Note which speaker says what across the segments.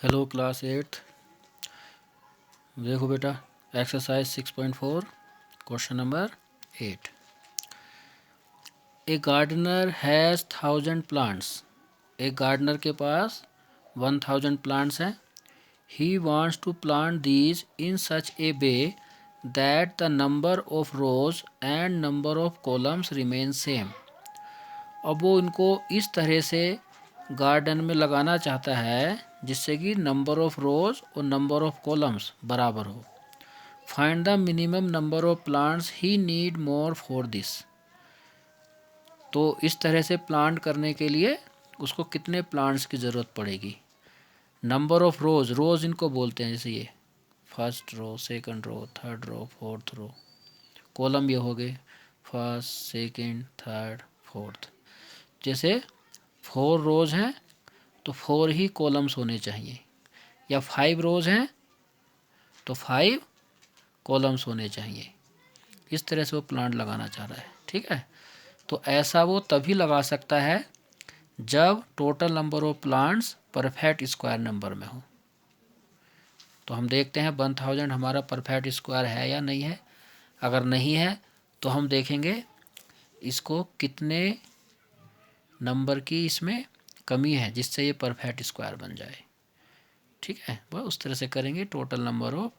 Speaker 1: Hello class 8। देखो बेटा, exercise 6.4 question number 8। A gardener has 1000 plants. एक गार्डनर के पास 1000 प्लांट्स हैं। He wants to plant these in such a way that the number of rows and number of columns remain same. अब वो इनको इस तरह से गार्डन में लगाना चाहता है जिससे कि नंबर ऑफ रोज और नंबर ऑफ कॉलम्स बराबर हो। Find the minimum number of plants he need more for this. तो इस तरह से प्लांट करने के लिए उसको कितने प्लांट्स की ज़रूरत पड़ेगी। नंबर ऑफ रोज, रोज इनको बोलते हैं, जैसे ये first row, second row, third row, fourth row. Column ये हो गए फर्स्ट, सेकंड, थर्ड, फोर्थ। जैसे 4 रोज हैं तो 4 ही कॉलम्स होने चाहिए, या 5 रोज हैं तो 5 कॉलम्स होने चाहिए। इस तरह से वो प्लांट लगाना चाह रहा है, ठीक है। तो ऐसा वो तभी लगा सकता है जब total number of plants perfect square number में हो। तो हम देखते हैं 1000 हमारा परफेक्ट स्क्वायर है या नहीं है। अगर नहीं है तो हम देखेंगे इसको कितने नंबर की इसमें कमी है जिससे ये परफेक्ट स्क्वायर बन जाए, ठीक है। वह उस तरह से करेंगे, टोटल नंबर ऑफ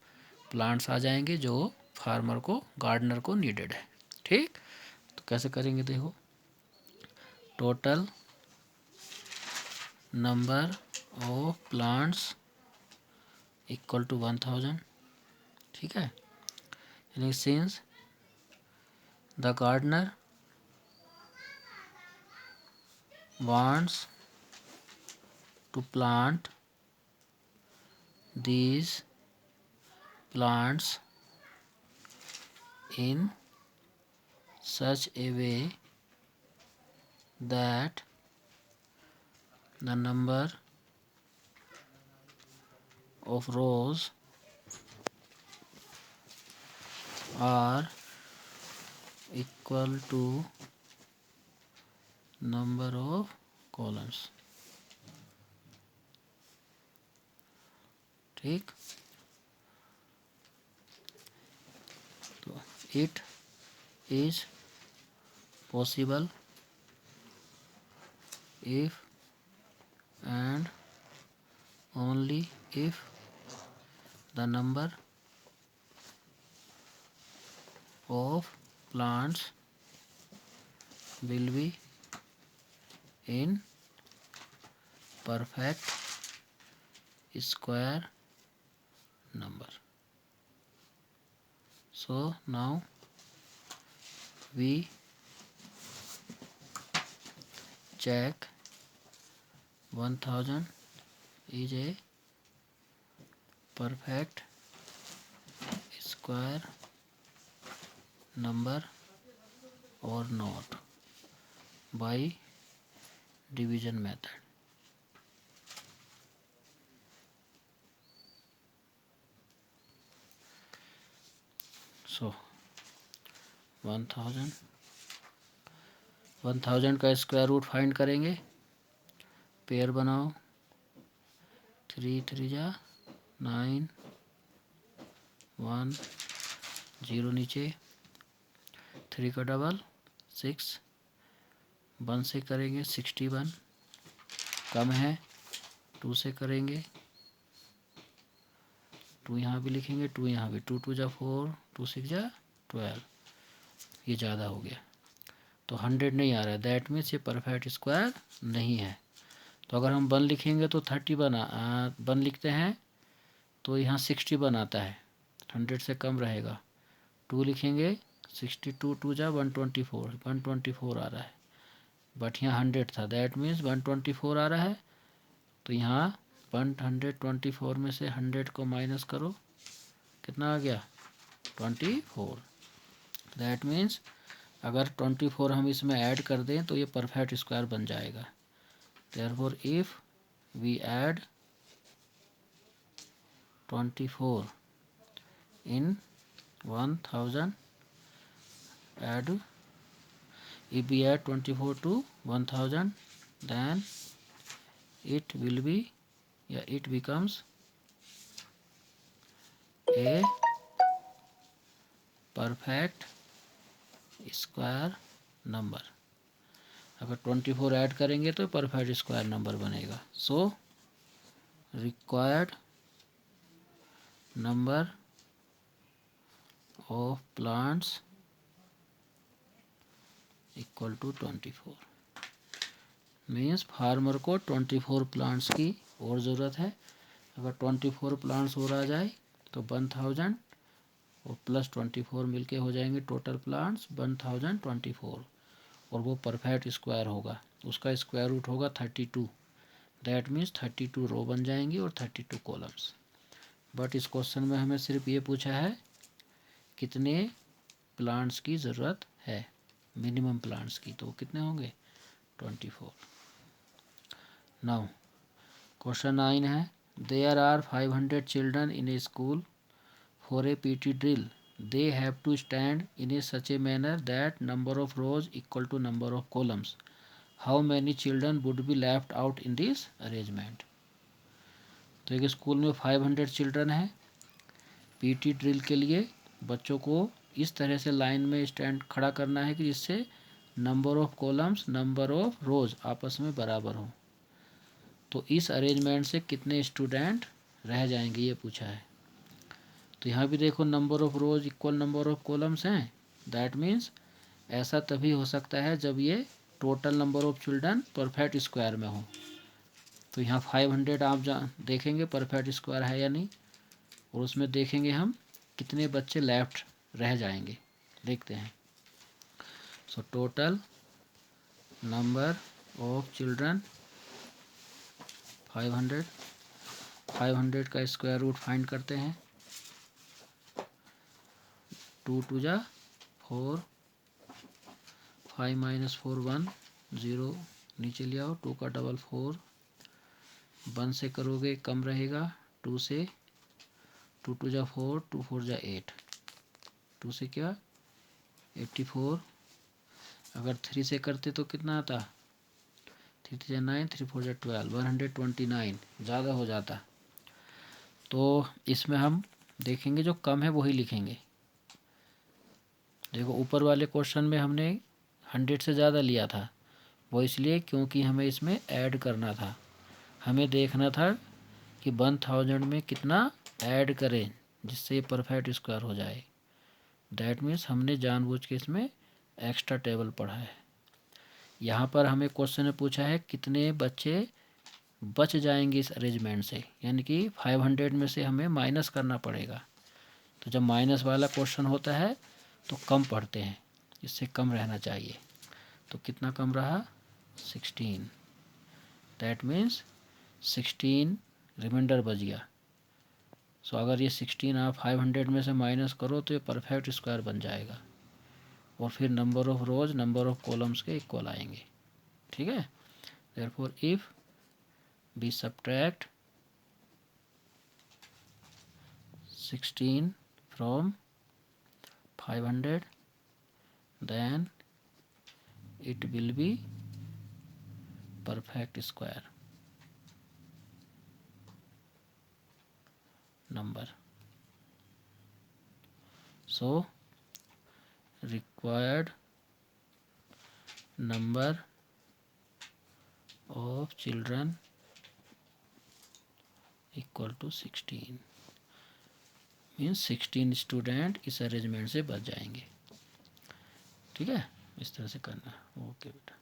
Speaker 1: प्लांट्स आ जाएंगे जो फार्मर को, गार्डनर को नीडेड है, ठीक। तो कैसे करेंगे, देखो, total number of plants equal to 1000, ठीक है। यानी since the gardener wants to plant these plants in such a way that the number of rows are equal to number of columns, ठीक। तो it is possible if and only if the number of plants will be in perfect square number. So now we check 1000 is a perfect square number or not by division method. So 1000 का square root find करेंगे। Pair बनाओ, 3 3 जा 9, 1 0 नीचे, 3 का double 6, 1 से करेंगे 61, कम है 2 से करेंगे, 2 यहाँ भी लिखेंगे, 2 यहाँ भी, 2 2 जा 4, 2 6 जा 12, ये ज़्यादा हो गया तो 100 नहीं आ रहा है। दैट मीन्स ये परफेक्ट स्क्वायर नहीं है। तो अगर हम 1 लिखेंगे तो 31 1 लिखते हैं तो यहाँ 61 आता है, 100 से कम रहेगा। 2 लिखेंगे 62, 2 जा 124, 124 आ रहा है, बट यहाँ 100 था, दैट मीन्स 124 आ रहा है। तो यहाँ 124 में से 100 को माइनस करो, कितना आ गया 24। दैट मीन्स अगर 24 हम इसमें ऐड कर दें तो ये परफेक्ट स्क्वायर बन जाएगा। Therefore if we add 24 in 1000, if we add 24 to 1000 then it will be या it becomes a perfect square number. अगर 24 ऐड करेंगे तो परफेक्ट स्क्वायर नंबर बनेगा। So required number of plants equal to 24। Means farmer को 24 plants की और ज़रूरत है। अगर 24 प्लांट्स और आ जाए तो 1000 और प्लस 24 मिलके हो जाएंगे टोटल प्लांट्स 1024, और वो परफेक्ट स्क्वायर होगा। उसका स्क्वायर रूट होगा 32। दैट मीन्स 32 रो बन जाएंगी और 32 कॉलम्स। बट इस क्वेश्चन में हमें सिर्फ ये पूछा है कितने प्लांट्स की ज़रूरत है, मिनिमम प्लांट्स की, तो कितने होंगे 24। नाउ क्वेश्चन 9 है, there are 500 children in a school for a PT drill. They have to stand in a such a manner that number of rows equal to number of columns. How many children would be left out in this arrangement? तो एक school में 500 children है। PT drill के लिए बच्चों को इस तरह से लाइन में स्टैंड खड़ा करना है कि जिससे number of columns number of रोज आपस में बराबर हो। तो इस अरेंजमेंट से कितने स्टूडेंट रह जाएंगे ये पूछा है। तो यहाँ भी देखो number of rose equal number of columns हैं। दैट मीन्स ऐसा तभी हो सकता है जब ये total number of children perfect square में हो। तो यहाँ 500 आप देखेंगे परफेक्ट स्क्वायर है या नहीं, और उसमें देखेंगे हम कितने बच्चे लेफ्ट रह जाएंगे, देखते हैं। So total number of children 500 का स्क्वायर रूट फाइंड करते हैं। 2 2 जा 4, 5 - 4 1 0 नीचे ले आओ। 2 का डबल 4, 1 से करोगे कम रहेगा, 2 से 2 2 जा 4, 2 4 जा 8, 2 से क्या 84। अगर 3 से करते तो कितना आता, 3 3 जा 9, 3 4 जा 12, 129 ज़्यादा हो जाता। तो इसमें हम देखेंगे जो कम है वही लिखेंगे। देखो ऊपर वाले क्वेश्चन में हमने 100 से ज़्यादा लिया था, वो इसलिए क्योंकि हमें इसमें ऐड करना था। हमें देखना था कि 1000 में कितना ऐड करें जिससे परफेक्ट स्क्वायर हो जाए। दैट मीन्स हमने जानबूझ के इसमें एक्स्ट्रा टेबल पढ़ा है। यहाँ पर हमें क्वेश्चन में पूछा है कितने बच्चे बच जाएंगे इस अरेंजमेंट से, यानी कि 500 में से हमें माइनस करना पड़ेगा। तो जब माइनस वाला क्वेश्चन होता है तो कम पढ़ते हैं, इससे कम रहना चाहिए। तो कितना कम रहा 16। दैट मीन्स 16 रिमाइंडर बच गया। सो अगर ये 16 आप 500 में से माइनस करो तो ये परफेक्ट स्क्वायर बन जाएगा, और फिर number of rows number of columns के इक्वल आएंगे। ठीक है। Therefore if we subtract 16 from 500 then it will be perfect square number. So required number of children equal to 16 means 16 student इस अरेंजमेंट से बच जाएंगे। ठीक है, इस तरह से करना। ओके बेटा।